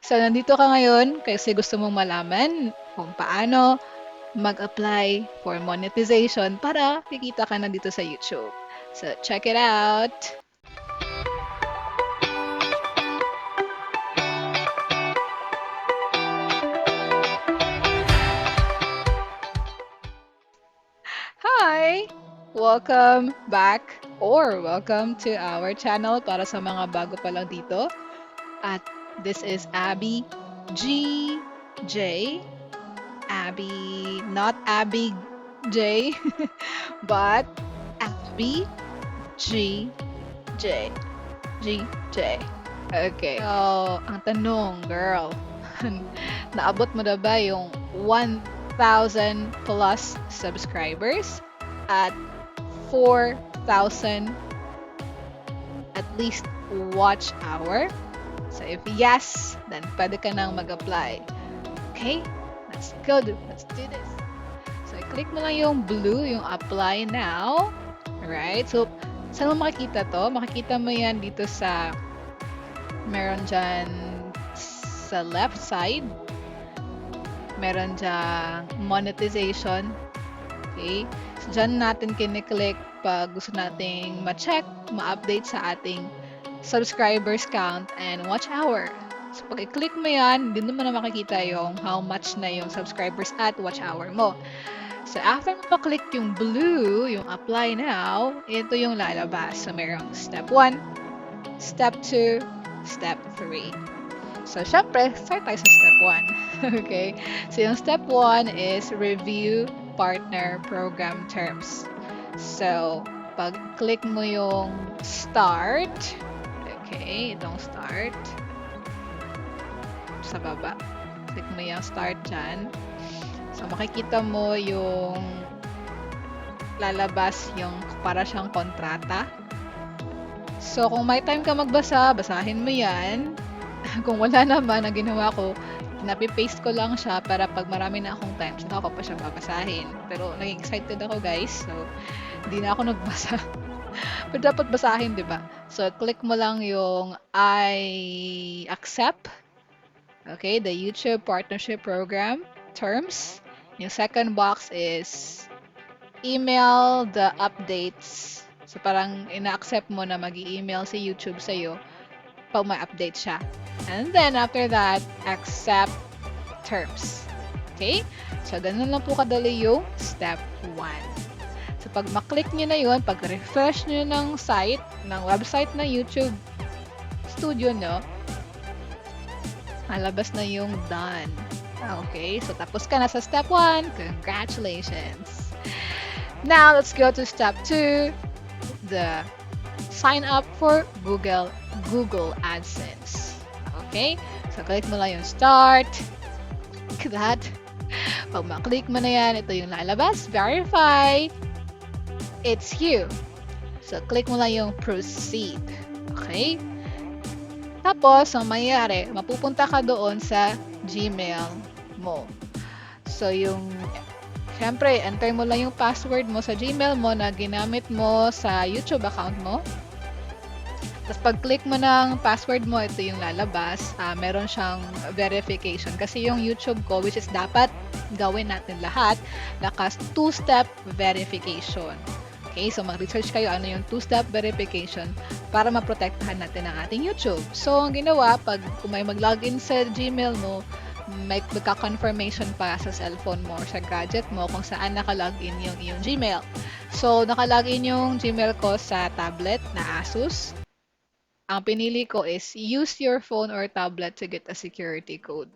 So, nandito ka ngayon kasi gusto mong malaman kung paano mag-apply for monetization para kikita ka na dito sa YouTube. So, check it out! Hi! Welcome back or welcome to our channel para sa mga bago pa lang dito. At this is AbiGJ. Not AbiGJ, but AbiGJ. GJ. Okay. So, ang tanong, girl, naabot mo na ba yung 1,000 plus subscribers at 4,000 at least watch hour? So, if yes, then pwede ka nang mag-apply. Okay? That's good. Let's do this. So, click mo lang yung blue, yung apply now. Alright? So, saan mo makikita to? Makikita mo yan dito sa meron dyan sa left side. Meron dyan monetization. Okay? So, dyan natin kiniklik pag gusto nating ma-check, ma-update sa ating subscribers count and watch hour. So, pag i-click mo yan, din naman na makikita yung how much na yung subscribers at watch hour mo. So, after mo pa-click yung blue, yung apply now, ito yung lalabas. So, merong step 1, step 2, step 3. So, syempre, start tayo sa step 1. Okay? So, yung step 1 is review partner program terms. So, pag-click mo yung start, okay, itong start, sa baba, click mo yung start dyan. So, makikita mo yung lalabas yung para siyang kontrata. So, kung may time ka magbasa, basahin mo yan. Kung wala naman, ang ginawa ko, napipaste ko lang siya para pag marami na akong time, saka ko pa siya babasahin. Pero naging excited ako, guys. So, hindi na ako nagbasa. Pero dapat basahin, di ba? So, click mo lang yung I accept. Okay, the YouTube Partnership Program terms. Yung second box is email the updates. So, parang ina-accept mo na mag-i-email si YouTube sa'yo pag may update siya. And then, after that, accept terms. Okay? So, ganun lang po kadali yung step 1. So, pag maklik nyo na yun, pag refresh nyo ng site, ng website ng YouTube studio nyo, malabas na yung done. Okay? So, tapos ka na sa step 1. Congratulations! Now, let's go to step 2, the sign up for Google Adsense. Okay? So, click mo lang yung start. Click that. Pag maklik mo na yan, ito yung lalabas. Verify. It's you. So, click mo lang yung proceed. Okay? Tapos, ang mangyayari, mapupunta ka doon sa Gmail mo. So, syempre, enter mo lang yung password mo sa Gmail mo na ginamit mo sa YouTube account mo. Tapos pag-click mo ng password mo, ito yung lalabas. Meron siyang verification. Kasi yung YouTube ko, which is dapat gawin natin lahat, naka 2-step verification. Okay, so mag-research kayo ano yung 2-step verification para maprotektahan natin ang ating YouTube. So, ang ginawa, kung may mag-login sa Gmail mo, may magka-confirmation pa sa cellphone mo or sa gadget mo kung saan nakalogin yung iyong Gmail. So, nakalogin yung Gmail ko sa tablet na Asus. Ang pinili ko is use your phone or tablet to get a security code.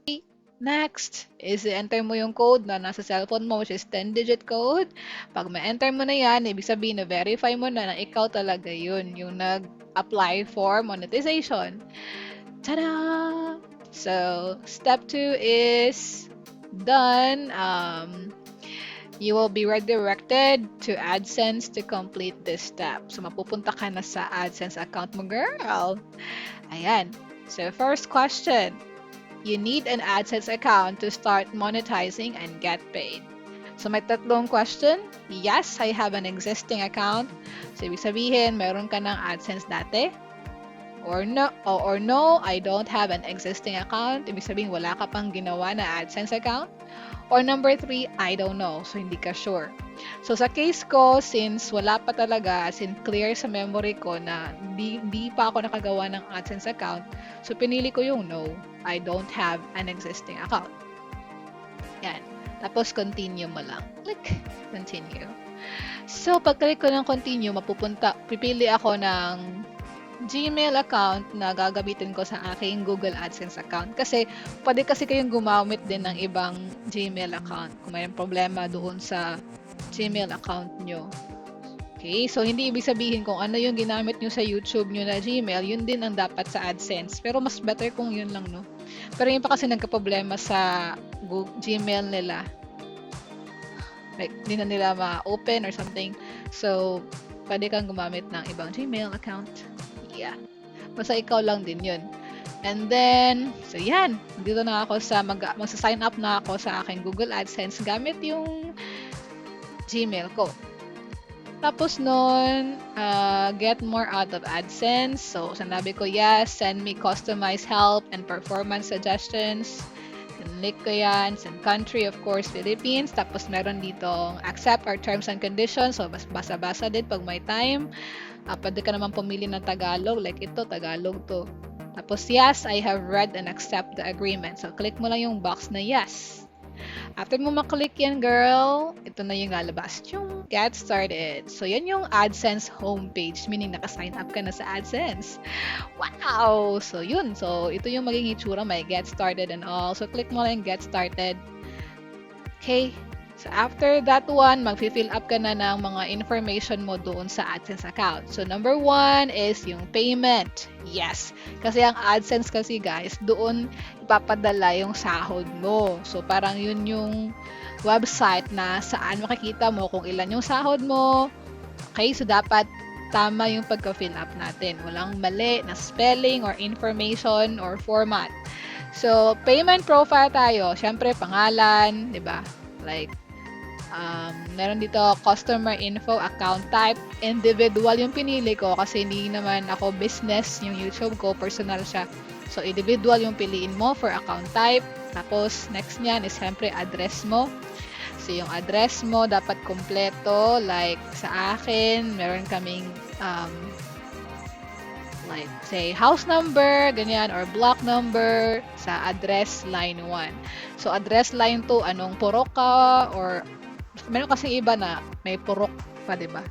Next is enter mo yung code na nasa cellphone mo, which is 10-digit code. Pag ma-enter mo na yan, ibig sabihin na verify mo na ikaw talaga yun, yung nag-apply for monetization. Ta-da! So, step 2 is done. You will be redirected to Adsense to complete this step. So, mapupunta ka na sa Adsense account mo, girl. Ayan. So, first question. You need an Adsense account to start monetizing and get paid. So, may tatlong question. Yes, I have an existing account. So, ibig sabihin, meron ka ng Adsense dati. or no, I don't have an existing account. Ibig sabihin, wala ka pang ginawa na AdSense account. Or number 3, I don't know. So, hindi ka sure. So, sa case ko, since wala pa talaga, as in clear sa memory ko na di pa ako nakagawa ng AdSense account, so pinili ko yung no, I don't have an existing account. Yan. Tapos, continue mo lang. Click, continue. So, pag-click ko ng continue, pipili ako ng Gmail account na gagamitin ko sa aking Google AdSense account. Kasi, pwede kasi kayong gumamit din ng ibang Gmail account kung may problema doon sa Gmail account nyo. Okay, so hindi ibig sabihin kung ano yung ginamit nyo sa YouTube nyo na Gmail, yun din ang dapat sa AdSense. Pero mas better kung yun lang, no? Pero yun pa kasi nagka-problema sa Gmail nila. Like, hindi na nila ma-open or something. So, pwede kang gumamit ng ibang Gmail account. Yeah. Basta ikaw lang din yun. And then, so yan. Dito na ako sa magsa-sign up na ako sa aking Google AdSense gamit yung Gmail ko. Tapos nun, get more out of AdSense. So, sanabi ko, yes, send me customized help and performance suggestions. Click ko yan. Send country, of course, Philippines. Tapos meron ditong accept our terms and conditions. So, basa-basa din pag may time. Pwede ka naman pumili ng Tagalog. Like ito, Tagalog to. Tapos, yes, I have read and accept the agreement. So, click mo lang yung box na yes. After mo maklik yan, girl, ito na yung lalabas. Yung get started. So, yan yung AdSense homepage. Meaning, naka-sign up ka na sa AdSense. Wow! So, yun. So, ito yung magiging itsura. May get started and all. So, click mo lang get started. Okay. So, after that one, mag-fill up ka na ng mga information mo doon sa AdSense account. So, number 1 is yung payment. Yes. Kasi ang AdSense kasi, guys, doon ipapadala yung sahod mo. So, parang yun yung website na saan makikita mo kung ilan yung sahod mo. Okay? So, dapat tama yung pagka-fill up natin. Walang mali na spelling or information or format. So, payment profile tayo. Siyempre, pangalan, di ba? Like, meron dito customer info, account type, individual yung pinili ko kasi hindi naman ako business yung YouTube ko, personal siya. So, individual yung piliin mo for account type. Tapos, next niyan is siyempre address mo. So, yung address mo dapat kompleto. Like, sa akin, meron kaming like, say, house number, ganyan, or block number sa address line 1. So, address line 2, anong purok ka, or meron kasi iba na may purok pa, diba?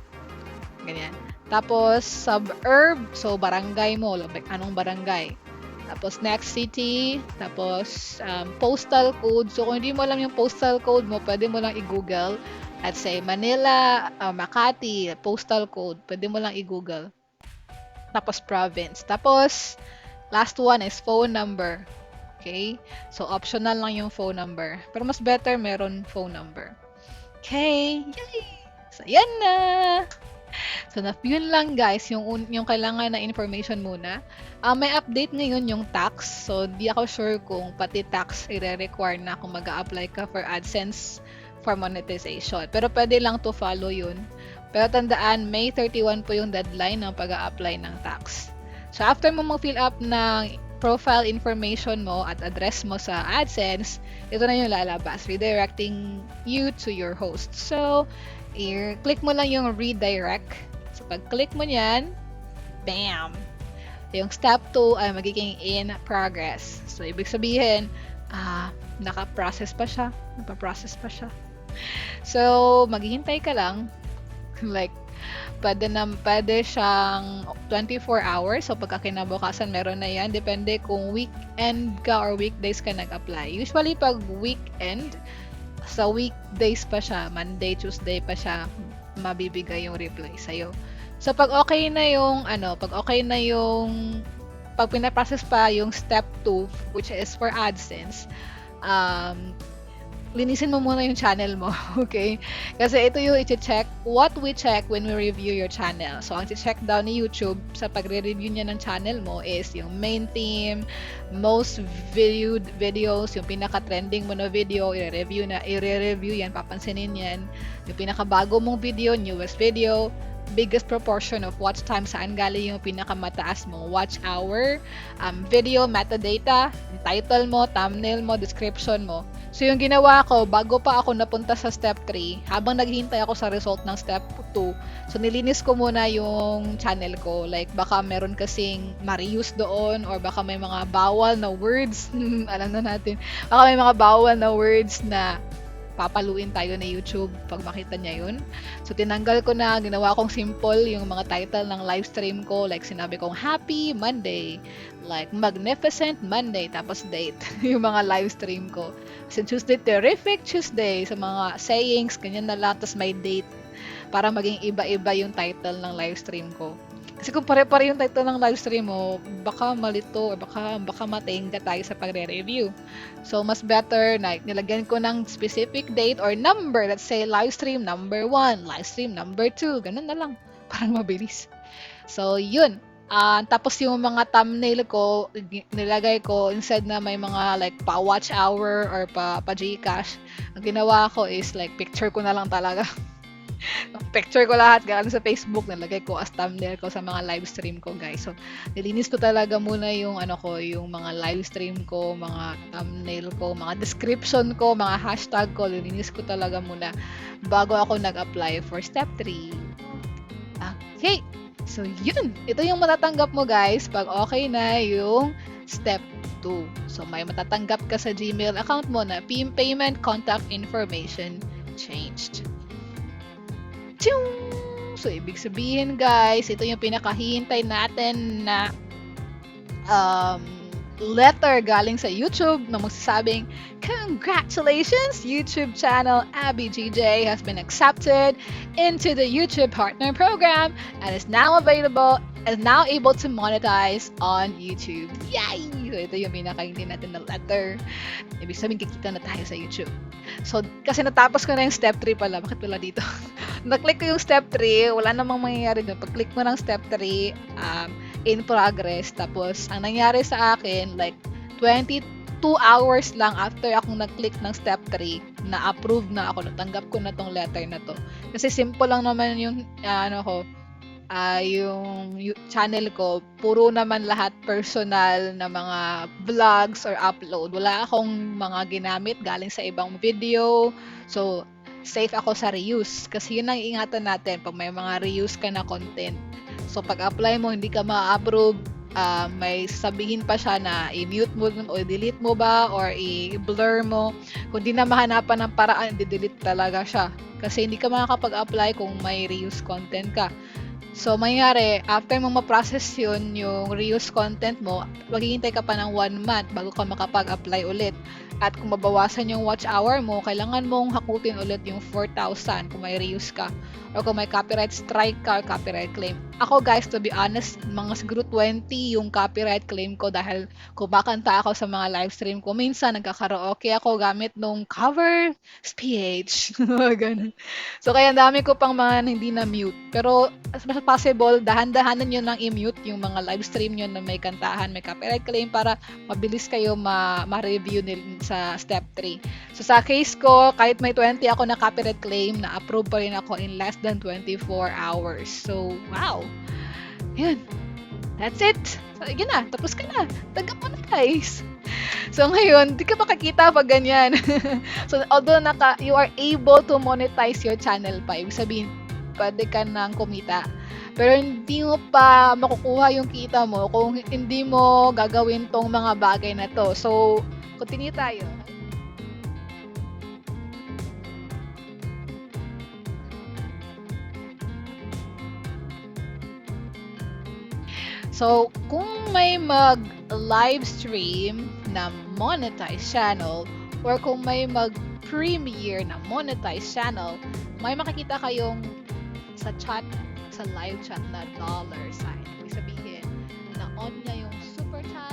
Ganyan. Tapos, suburb, so barangay mo, like, anong barangay. Tapos, next city, tapos, postal code. So, kung hindi mo alam yung postal code mo, pwede mo lang i-google. At say, Manila, Makati, postal code, pwede mo lang i-google. Tapos, province. Tapos, last one is phone number. Okay? So, optional lang yung phone number. Pero mas better meron phone number. Okay. Yay! So, yan na! So, yun lang guys, yung kailangan na information muna. May update ngayon yung tax. So, di ako sure kung pati tax i-require na kung mag-a-apply ka for AdSense for monetization. Pero pwede lang to follow yun. Pero tandaan, May 31 po yung deadline ng pag-a-apply ng tax. So, after mo mag-fill up ng profile information mo at address mo sa AdSense, ito na yung lalabas, redirecting you to your host. So, click mo lang yung redirect. So, pag-click mo yan, bam! Yung step 2 ay magiging in progress. So, ibig sabihin, naka-process pa siya. Napa-process pa siya. So, maghihintay ka lang. Like, pwede siyang 24 hours. So, pagka kinabukasan, meron na yan. Depende kung weekend ka or weekdays ka nag-apply. Usually, pag weekend, sa weekdays pa siya, Monday, Tuesday pa siya, mabibigay yung reply sa'yo. So, pag pinaprocess pa yung step 2, which is for AdSense, linisin mo muna yung channel mo, okay? Kasi ito yung i-check, what we check when we review your channel. So, ang i-check daw ni YouTube sa pagre-review niya ng channel mo is yung main theme, most viewed videos, yung pinaka-trending mo na video, i-review yan, papansinin yan. Yung pinaka-bago mong video, newest video, biggest proportion of watch time, saan galing yung pinakamataas mong watch hour, video, metadata, title mo, thumbnail mo, description mo. So yung ginawa ko, bago pa ako napunta sa step 3, habang naghihintay ako sa result ng step 2, so nilinis ko muna yung channel ko. Like baka meron kasing ma-reuse doon or baka may mga bawal na words. Alam na natin. Baka may mga bawal na words na papaluin tayo na YouTube pag makita niya yun. So, tinanggal ko na, ginawa kong simple yung mga title ng live stream ko. Like, sinabi kong Happy Monday. Like, Magnificent Monday. Tapos date. Yung mga live stream ko. So, Tuesday, Terrific Tuesday. Sa mga sayings, ganyan na lang. Tapos may date. Para maging iba-iba yung title ng live stream ko. Kasi kung pare-pare yung title ng live stream mo, baka malito or baka matingga tayo sa pagre-review. So, mas better na nilagyan ko ng specific date or number. Let's say, live stream number 1, live stream number 2. Ganun na lang. Parang mabilis. So, yun. Tapos yung mga thumbnail ko, nilagay ko, instead na may mga like pa-watch hour or pa-Gcash, ang ginawa ko is like picture ko na lang talaga. Picture ko lahat galing sa Facebook, nalagay ko as thumbnail ko sa mga live stream ko, guys. So, nilinis ko talaga muna yung yung mga live stream ko, mga thumbnail ko, mga description ko, mga hashtag ko, nilinis ko talaga muna bago ako nag-apply for step 3. Okay. So, yun. Ito yung matatanggap mo, guys, pag okay na yung step 2. So, may matatanggap ka sa Gmail account mo na payment contact information changed. So, ibig sabihin, guys, ito yung pinakahihintay natin na letter galing sa YouTube na magsasabing, "Congratulations! YouTube channel AbiGJ has been accepted into the YouTube Partner Program and is now able to monetize on YouTube." Yay! So, ito yung pinakahintay natin na letter. Ibig sabihin, kikita na tayo sa YouTube. So, kasi natapos ko na yung step 3 pala. Bakit wala dito? Na-click ko yung step 3, wala namang mangyayari doon. Pag-click mo ng step 3, in progress. Tapos, ang nangyari sa akin, like, 22 hours lang after akong nag-click ng step 3, na-approve na ako, natanggap ko na tong letter na to. Kasi simple lang naman yung, yung channel ko, puro naman lahat personal na mga vlogs or upload. Wala akong mga ginamit galing sa ibang video. So, safe ako sa reuse. Kasi yun ang ingatan natin pag may mga reuse ka na content. So, pag-apply mo, hindi ka ma-approve, may sabihin pa siya na i-mute mo o delete mo ba or i-blur mo. Kung di na mahanapan ng paraan, i-delete talaga siya. Kasi hindi ka makakapag-apply kung may reuse content ka. So, mangyari, after mo ma-process yun, yung reuse content mo, maghihintay ka pa ng 1 month bago ka makapag-apply ulit. At kung mabawasan yung watch hour mo, kailangan mong hakutin ulit yung 4,000 kung may reuse ka. Or kung may copyright strike ka or copyright claim. Ako, guys, to be honest, mga siguro 20 yung copyright claim ko dahil kumakanta ako sa mga live stream ko. Minsan, nagkakaraoke ako gamit nung cover speech. Ganun. So, kaya dami ko pang mga hindi na-mute. Pero, as much as possible, dahan-dahanan nyo nang i-mute yung mga live stream nyo na may kantahan, may copyright claim para mabilis kayo ma-review sa step 3. So, sa case ko, kahit may 20 ako na copyright claim, na-approve pa rin ako in less than 24 hours. So, wow! Yun. That's it. So, yun na. Tapos ka na. Tanggap mo na, guys. So, ngayon, di ka makakita pag ganyan. So, although you are able to monetize your channel pa, ibig sabihin, pwede ka nang kumita. Pero hindi mo pa makukuha yung kita mo kung hindi mo gagawin tong mga bagay na to. So, continue tayo. So, kung may mag-live stream na monetized channel or kung may mag-premiere na monetized channel, may makikita kayong sa chat, sa live chat na dollar sign. Ibig sabihin, na-on niya yung super chat